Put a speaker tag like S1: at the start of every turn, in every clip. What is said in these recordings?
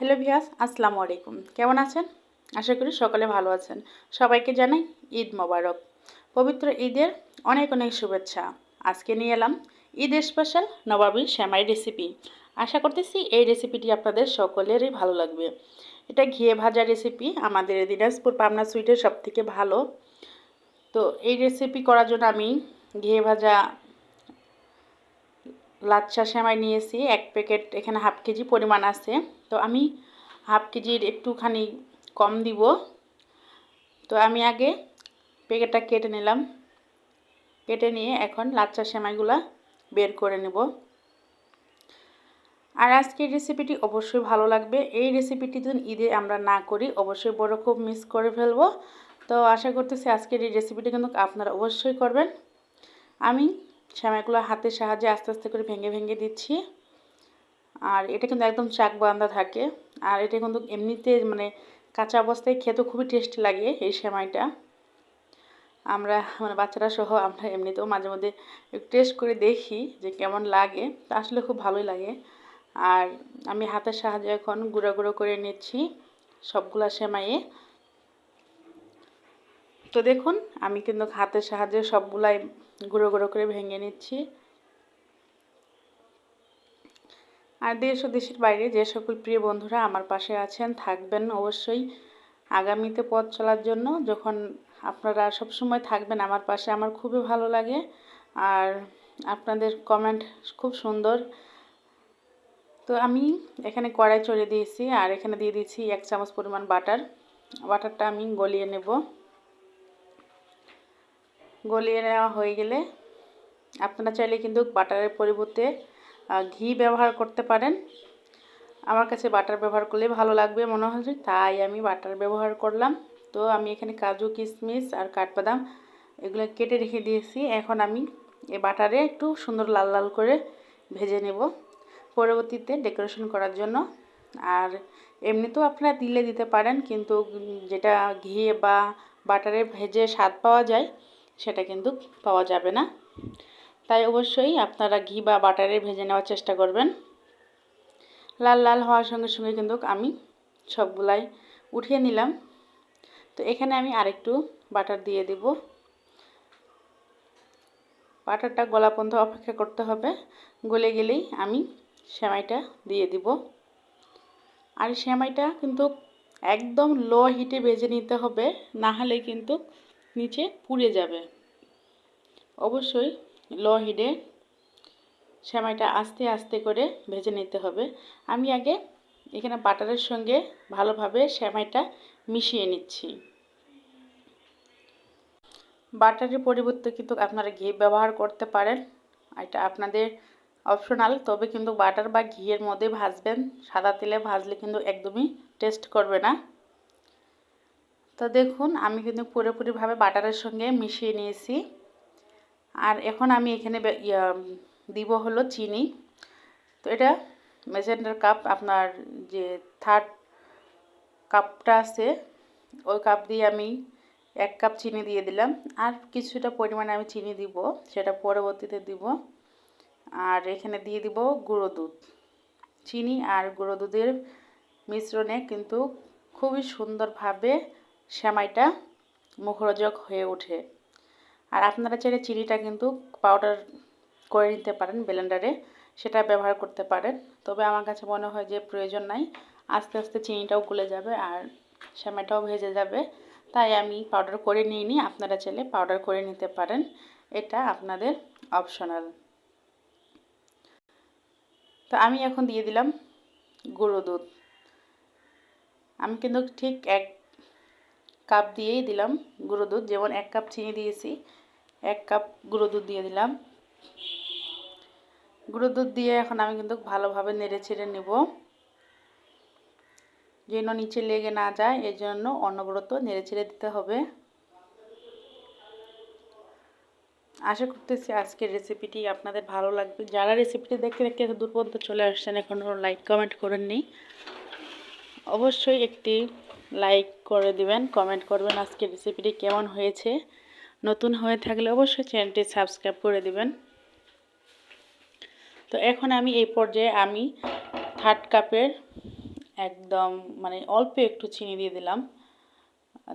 S1: Hello viewers, আসসালামু আলাইকুম। কেমন আছেন? আশা করি সকলে ভালো আছেন। সবাইকে জানাই ঈদ মোবারক। পবিত্র ঈদের অনেক অনেক শুভেচ্ছা। আজকে নিয়ে এলাম ঈদের স্পেশাল নবাবী সেমাই রেসিপি। আশা করতেছি এই রেসিপিটি আপনাদের সকলেরই ভালো লাগবে। এটা ঘিয়ে ভাজা রেসিপি, আমাদের দিনাজপুর পাবনা সুইটের সবথেকে ভালো। তো এই রেসিপি করার জন্য আমি ঘিয়ে ভাজা লাচ্ছা সেমাই নিয়েছি 1 প্যাকেট, এখানে হাফ কেজি পরিমাণ আছে। তো আমি হাফ কেজির একটুখানি কম দিব। তো আমি আগে প্যাকেটটা কেটে নিলাম। কেটে নিয়ে এখন লাচ্ছা সেমাইগুলা বের করে নেব। আর আজকের রেসিপিটি অবশ্যই ভালো লাগবে। এই রেসিপিটি যদি ঈদে আমরা না করি অবশ্যই বড় খুব মিস করে ফেলবো। তো আশা করতেছি আজকের এই রেসিপিটি কিন্তু আপনারা অবশ্যই করবেন। আমি সেমাইগুলো হাতের সাহায্যে আস্তে আস্তে করে ভেঙে ভেঙে দিচ্ছি। আর এটা কিন্তু একদম চাক বাঁধা থাকে। আর এটা কিন্তু এমনিতে মানে কাঁচা অবস্থায় খেতে খুবই টেস্টি লাগে এই সেমাইটা। আমরা মানে বাচ্চারা সহ আমরা এমনিতেও মাঝে মধ্যে একটু টেস্ট করে দেখি যে কেমন লাগে। তা আসলে খুব ভালোই লাগে। আর আমি হাতের সাহায্যে এখন গুঁড়ো গুঁড়ো করে নিচ্ছি সবগুলা সেমাইয়ে। তো দেখুন আমি কিন্তু হাতের সাহায্যে সবগুলাই গুঁড়ো গুঁড়ো করে ভেঙে নিচ্ছি। আর দেশ ও দেশের বাইরে যে সকল প্রিয় বন্ধুরা আমার পাশে আছেন থাকবেন অবশ্যই আগামীতে পথ চলার জন্য, যখন আপনারা সব সময় থাকবেন আমার পাশে আমার খুবই ভালো লাগে। আর আপনাদের কমেন্ট খুব সুন্দর। তো আমি এখানে কড়াই চড়িয়ে দিয়েছি আর এখানে দিয়ে দিয়েছি 1 চামচ পরিমাণ বাটার। বাটারটা আমি গলিয়ে নেব। গলিয়ে নেওয়া হয়ে গেলে আপনারা চাইলে কিন্তু বাটারের পরিবর্তে ঘি ব্যবহার করতে পারেন। আমার কাছে বাটার ব্যবহার করলে ভালো লাগবে মনে হচ্ছে, তাই আমি বাটার ব্যবহার করলাম। তো আমি এখানে কাজু কিশমিশ আর কাঠবাদাম এগুলো কেটে রেখে দিয়েছি। এখন আমি এই বাটারে একটু সুন্দর লাল লাল করে ভেজে নেব পরবর্তীতে ডেকোরেশন করার জন্য। আর এমনিতেও আপনারা দিলে দিতে পারেন, কিন্তু যেটা ঘি বা বাটারে ভেজে স্বাদ পাওয়া যায় সেটা কিন্তু পাওয়া যাবে না। তাই অবশ্যই আপনারা ঘি বা বাটারে ভেজে নেওয়ার চেষ্টা করবেন। লাল লাল হওয়ার সঙ্গে সঙ্গে কিন্তু আমি সবগুলাই উঠিয়ে নিলাম। তো এখানে আমি আরেকটু বাটার দিয়ে দেব। বাটারটা গলা পর্যন্ত অপেক্ষা করতে হবে। গলে গেলেই আমি সেমাইটা দিয়ে দিব। আর সেমাইটা কিন্তু একদম লো হিটে ভেজে নিতে হবে, না হলে কিন্তু নিচে পুড়ে যাবে। অবশ্যই লো হিটে সেমাইটা আস্তে আস্তে করে ভেজে নিতে হবে। আমি আগে এখানে বাটারের সঙ্গে ভালোভাবে সেমাইটা মিশিয়ে নিচ্ছি। বাটারের পরিবর্তে কিন্তু আপনারা ঘি ব্যবহার করতে পারেন, এটা আপনাদের অপশনাল। তবে কিন্তু বাটার বা ঘিয়ের মধ্যে ভাজবেন, সাদা তেলে ভাজলে কিন্তু একদমই টেস্ট করবে না। তো দেখুন আমি কিন্তু পুরোপুরিভাবে বাটারের সঙ্গে মিশিয়ে নিয়েছি। আর এখন আমি এখানে দিব হলো চিনি। তো এটা মেজারমেন্ট কাপ, আপনার যে থার্ড কাপটা আছে ওই কাপ দিয়ে আমি 1 কাপ চিনি দিয়ে দিলাম। আর কিছুটা পরিমাণে আমি চিনি দিব, সেটা পরবর্তীতে দিব। আর এখানে দিয়ে দিব গুঁড়ো দুধ। চিনি আর গুঁড়ো দুধের মিশ্রণে কিন্তু খুবই সুন্দরভাবে সেমাইটা মুখরোচক হয়ে ওঠে। আর আপনারা চাইলে চিনিটা কিন্তু পাউডার করে নিতে পারেন ব্লেন্ডারে, সেটা ব্যবহার করতে পারেন। তবে আমার কাছে মনে হয় যে প্রয়োজন নাই, আস্তে আস্তে চিনিটাও গলে যাবে আর সেমাইটাও ভেজে যাবে। তাই আমি পাউডার করে নিইনি, আপনারা চাইলে পাউডার করে নিতে পারেন, এটা আপনাদের অপশনাল। তো আমি এখন দিয়ে দিলাম গুঁড়ো দুধ। আমি কিন্তু ঠিক 1 কাপ দিয়েই দিলাম গুঁড়ো দুধ, যেমন 1 কাপ চিনি দিয়েছি 1 কাপ গুঁড়ো দুধ দিয়ে দিলাম। গুঁড়ো দুধ দিয়ে এখন আমি কিন্তু ভালোভাবে নেড়ে ছেড়ে নেব, যেন নিচে লেগে না যায়, এই জন্য অনবরত নেড়ে ছেড়ে দিতে হবে। আশা করতেছি আজকের রেসিপিটি আপনাদের ভালো লাগবে। যারা রেসিপিটি দেখতে দেখতে দূর পর্যন্ত চলে আসছেন এখনও লাইক কমেন্ট করেননি, অবশ্যই একটি লাইক করে দিবেন, কমেন্ট করবেন আজকের রেসিপিটি কেমন হয়েছে। নতুন হয়ে থাকলে অবশ্যই চ্যানেলটি সাবস্ক্রাইব করে দিবেন। তো এখন আমি এই পর্যায়ে আমি থার্ড কাপের একদম মানে অল্প একটু চিনি দিয়ে দিলাম,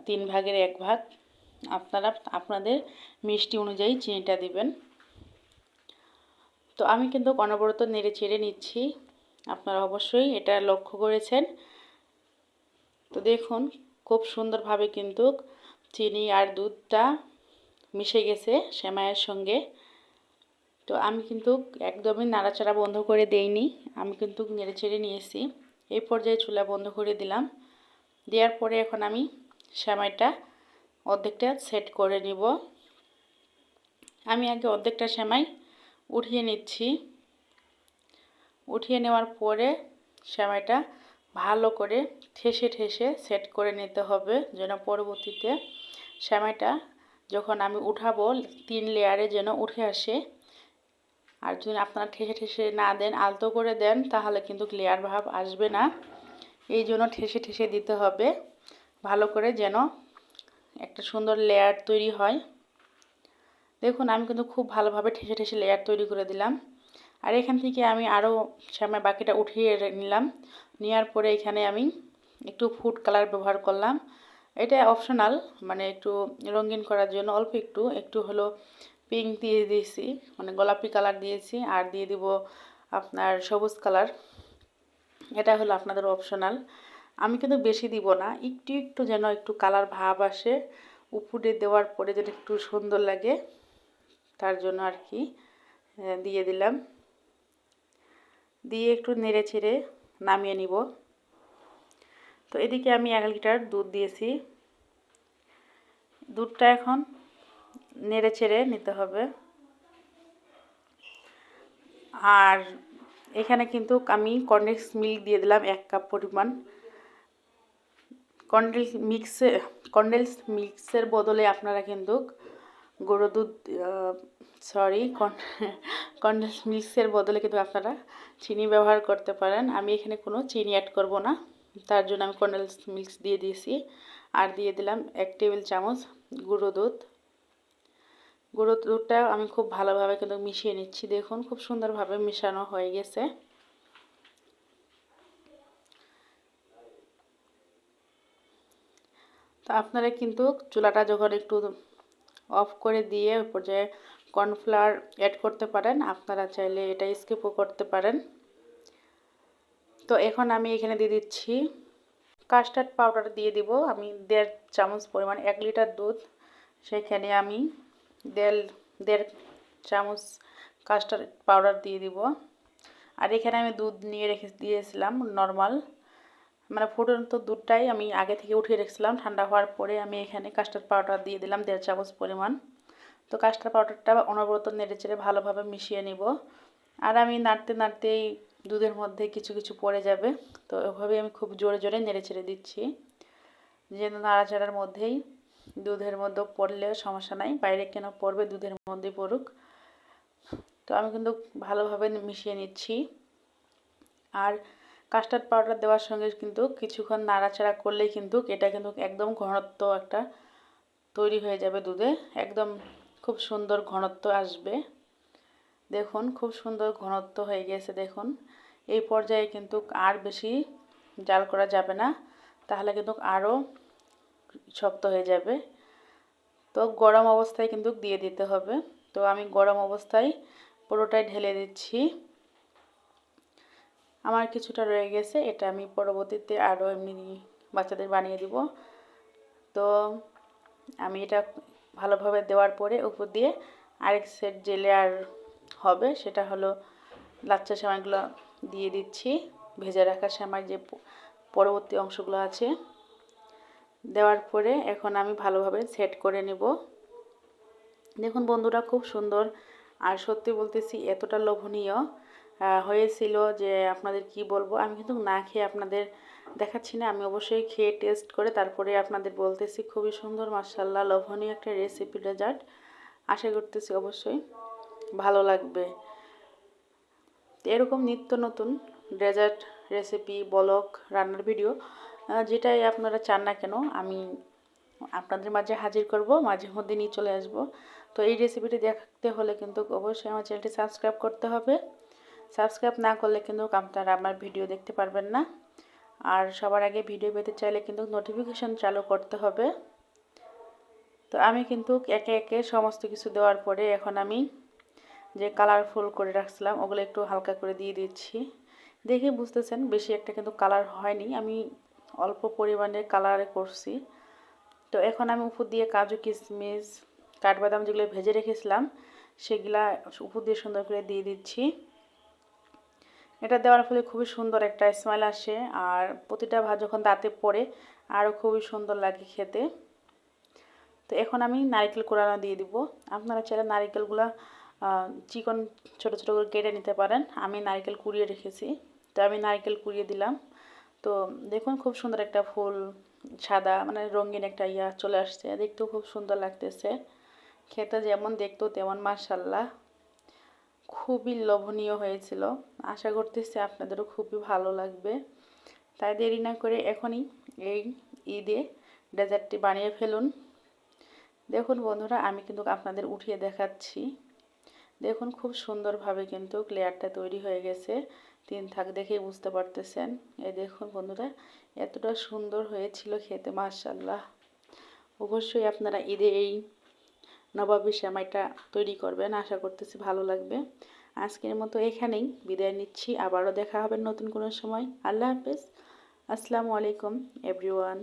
S1: 3 ভাগের 1 ভাগ। আপনারা আপনাদের মিষ্টি অনুযায়ী চিনিটা দিবেন। তো আমি কিন্তু অনবরত নেড়ে চেড়ে নিচ্ছি, আপনারা অবশ্যই এটা লক্ষ্য করেছেন। তো দেখুন খুব সুন্দরভাবে কিন্তু চিনি আর দুধটা মিশে গেছে সেমাইয়ের সঙ্গে। তো আমি কিন্তু একদমই নাড়াচাড়া বন্ধ করে দেইনি, আমি কিন্তু নেড়ে চেড়ে নিয়েছি। এই পর্যায়ে চুলা বন্ধ করে দিলাম। দেওয়ার পরে এখন আমি সেমাইটা অর্ধেকটা সেট করে নিব। আমি আগে অর্ধেকটা সেমাই উঠিয়ে নিচ্ছি। উঠিয়ে নেওয়ার পরে সেমাইটা ভালো করে ঠেসে ঠেসে সেট করে নিতে হবে, যেন পরবর্তীতে সেমাইটা যখন আমি উঠাবো 3 লেয়ারে যেন উঠে আসে। আর যদি আপনারা ঠেসে ঠেসে না দেন, আলতো করে দেন, তাহলে কিন্তু লেয়ার ভাব আসবে না। এই জন্য ঠেসে ঠেসে দিতে হবে ভালো করে, যেন একটা সুন্দর লেয়ার তৈরি হয়। দেখুন আমি কিন্তু খুব ভালোভাবে ঠেসে ঠেসে লেয়ার তৈরি করে দিলাম। আর এখান থেকে আমি আরও সেমাই বাকিটা উঠিয়ে নিলাম। নেওয়ার পরে এখানে আমি একটু ফুড কালার ব্যবহার করলাম। এটা অপশনাল, মানে একটু রঙিন করার জন্য অল্প একটু হলো পিঙ্ক দিয়ে দিয়েছি, মানে গোলাপি কালার দিয়েছি। আর দিয়ে দিব আপনার সবুজ কালার, এটা হলো আপনাদের অপশনাল। আমি কিন্তু বেশি দিব না, একটু যেন একটু কালার ভাব আসে, উপরে দেওয়ার পরে যেন একটু সুন্দর লাগে, তার জন্য আর কি দিয়ে দিলাম। দিয়ে একটু নেড়ে চেড়ে নামিয়ে নিব। তো এদিকে আমি 1 লিটার দুধ দিয়েছি, দুধটা এখন নেড়ে চেড়ে নিতে হবে। আর এখানে কিন্তু আমি কনডেন্স মিল্ক দিয়ে দিলাম 1 কাপ পরিমাণ। কনডেন্স মিক্সের বদলে আপনারা কিন্তু গুঁড়ো দুধ কনডেন্স মিক্সের বদলে কিন্তু আপনারা চিনি ব্যবহার করতে পারেন। আমি এখানে কোনো চিনি অ্যাড করব না, তার জন্য আমি কনডেন্স মিক্স দিয়ে দিয়েছি। আর দিয়ে দিলাম 1 টেবিল চামচ গুঁড়ো দুধ। গুঁড়ো দুধটা আমি খুব ভালোভাবে কিন্তু মিশিয়ে নিচ্ছি। দেখুন খুব সুন্দরভাবে মেশানো হয়ে গেছে। তো আপনারা কিন্তু চুলাটা যখন একটু অফ করে দিয়ে ওই পর্যায়ে কর্নফ্লাওয়ার অ্যাড করতে পারেন, আপনারা চাইলে এটা স্কিপও করতে পারেন। তো এখন আমি এখানে দিয়ে দিচ্ছি কাস্টার্ড পাউডার দিয়ে দিব আমি 1.5 চামচ পরিমাণ। 1 লিটার দুধ, সেখানে আমি 1.5 চামচ কাস্টার্ড পাউডার দিয়ে দিব। আর এখানে আমি দুধ নিয়ে রেখে দিয়েছিলাম নর্মাল, মানে ফুটন্ত দুধটাই আমি আগে থেকে উঠিয়ে রেখেছিলাম। ঠান্ডা হওয়ার পরে আমি এখানে কাস্টার্ড পাউডার দিয়ে দিলাম 1.5 চামচ পরিমাণ। তো কাস্টার্ড পাউডারটা অনবরত নেড়েচেড়ে ভালোভাবে মিশিয়ে নিব। আর আমি নাড়তে নাড়তেই দুধের মধ্যে কিছু পড়ে যাবে, তো ওইভাবেই আমি খুব জোরে জোরে নেড়েচেড়ে দিচ্ছি, যেন নাড়াচাড়ার মধ্যেই দুধের মধ্যে পড়লে সমস্যা নাই, বাইরে কেন পড়বে, দুধের মধ্যে পড়ুক। তো আমি কিন্তু ভালোভাবে মিশিয়ে নিচ্ছি। আর কাস্টার্ড পাউডার দেওয়ার সঙ্গে কিন্তু কিছুক্ষণ নাড়াচাড়া করলেই কিন্তু এটা কিন্তু একদম ঘনত্ব একটা তৈরি হয়ে যাবে দুধে, একদম খুব সুন্দর ঘনত্ব আসবে। দেখুন খুব সুন্দর ঘনত্ব হয়ে গেছে। দেখুন এই পর্যায়ে কিন্তু আর বেশি জাল করা যাবে না, তাহলে কিন্তু আরও শক্ত হয়ে যাবে। তো গরম অবস্থায় কিন্তু দিয়ে দিতে হবে। তো আমি গরম অবস্থায় পুরোটাই ঢেলে দিচ্ছি। আমার কিছুটা রয়ে গেছে, এটা আমি পরবর্তীতে আরও এমনি বাচ্চাদের বানিয়ে দিব। তো আমি এটা ভালোভাবে দেওয়ার পরে উপর দিয়ে আরেক সেট যে লেয়ার হবে, সেটা হলো লাচ্চা সেমাইগুলো দিয়ে দিচ্ছি। ভেজে রাখা সেমাই যে পরবর্তী অংশগুলো আছে, দেওয়ার পরে এখন আমি ভালোভাবে সেট করে নেব। দেখুন বন্ধুরা খুব সুন্দর, আর সত্যি বলতেছি এতটা লোভনীয় হয়েছিল যে আপনাদের কি বলবো। আমি কিন্তু না খেয়ে আপনাদের দেখাচ্ছি না, আমি অবশ্যই খেয়ে টেস্ট করে তারপরে আপনাদের বলতেছি। খুবই সুন্দর মাশাআল্লাহ লোভনীয় একটা রেসিপি ডেজার্ট, আশা করতেছি অবশ্যই ভালো লাগবে। এরকম নিত্য নতুন ডেজার্ট রেসিপি, ব্লগ, রান্নার ভিডিও যেটাই আপনারা চান না কেন আমি আপনাদের মাঝে হাজির করব, মাঝে মধ্যে নিয়ে চলে আসব। তো এই রেসিপিটি দেখতে হলে কিন্তু অবশ্যই আমার চ্যানেলটি সাবস্ক্রাইব করতে হবে। সাবস্ক্রাইব না করলে কিন্তু আপনারা আমার ভিডিও দেখতে পারবেন না। আর সবার আগে ভিডিও পেতে চাইলে কিন্তু নোটিফিকেশন চালু করতে হবে। তো আমি কিন্তু একে একে সমস্ত কিছু দেওয়ার পরে এখন আমি যে কালারফুল করে রাখছিলাম ওগুলো একটু হালকা করে দিয়ে দিচ্ছি। দেখে বুঝতেছেন বেশি একটা কিন্তু কালার হয়নি, আমি অল্প পরিমাণে কালারে করছি। তো এখন আমি উপর দিয়ে কাজু কিশমিশ কাঠবাদাম যেগুলো ভেজে রেখেছিলাম সেগুলা উপর দিয়ে সুন্দর করে দিয়ে দিচ্ছি। এটা দেওয়ার ফলে খুবই সুন্দর একটা স্মেল আসে, আর প্রতিটা ভাত যখন দাঁতে পড়ে আরও খুবই সুন্দর লাগে খেতে। তো এখন আমি নারকেল কোড়ানো দিয়ে দিব। আপনারা চাইলে নারকেলগুলো চিকন ছোট ছোট করে কেটে নিতে পারেন। আমি নারকেল কুড়িয়ে রেখেছি, তো আমি নারকেল কুড়িয়ে দিলাম। তো দেখুন খুব সুন্দর একটা ফুল, সাদা মানে রঙিন একটা চলে আসছে, দেখতেও খুব সুন্দর লাগতেছে। খেতে যেমন দেখতেও তেমন মাশাআল্লাহ খুবই লোভনীয় হয়েছিল। আশা করতেছি আপনাদেরও খুবই ভালো লাগবে। তাই দেরি না করে এখনই এই ঈদে ডেজার্টটি বানিয়ে ফেলুন। দেখুন বন্ধুরা, আমি কিন্তু আপনাদের উঠিয়ে দেখাচ্ছি। দেখুন খুব সুন্দরভাবে কিন্তু লেয়ারটা তৈরি হয়ে গেছে। 3 থাক দেখেই বুঝতে পারতেছেন। এই দেখুন বন্ধুরা, এতটা সুন্দর হয়েছিল খেতে মাশাআল্লাহ। অবশ্যই আপনারা ঈদে এই নবাবী সেমাইটা তৈরি করবেন, আশা করতেছি ভালো লাগবে। আজকের মতো এখানেই বিদায় নিচ্ছি, আবারও দেখা হবে নতুন কোনো সময়। আল্লাহ হাফেজ। আসসালামু আলাইকুম এভরিওয়ান।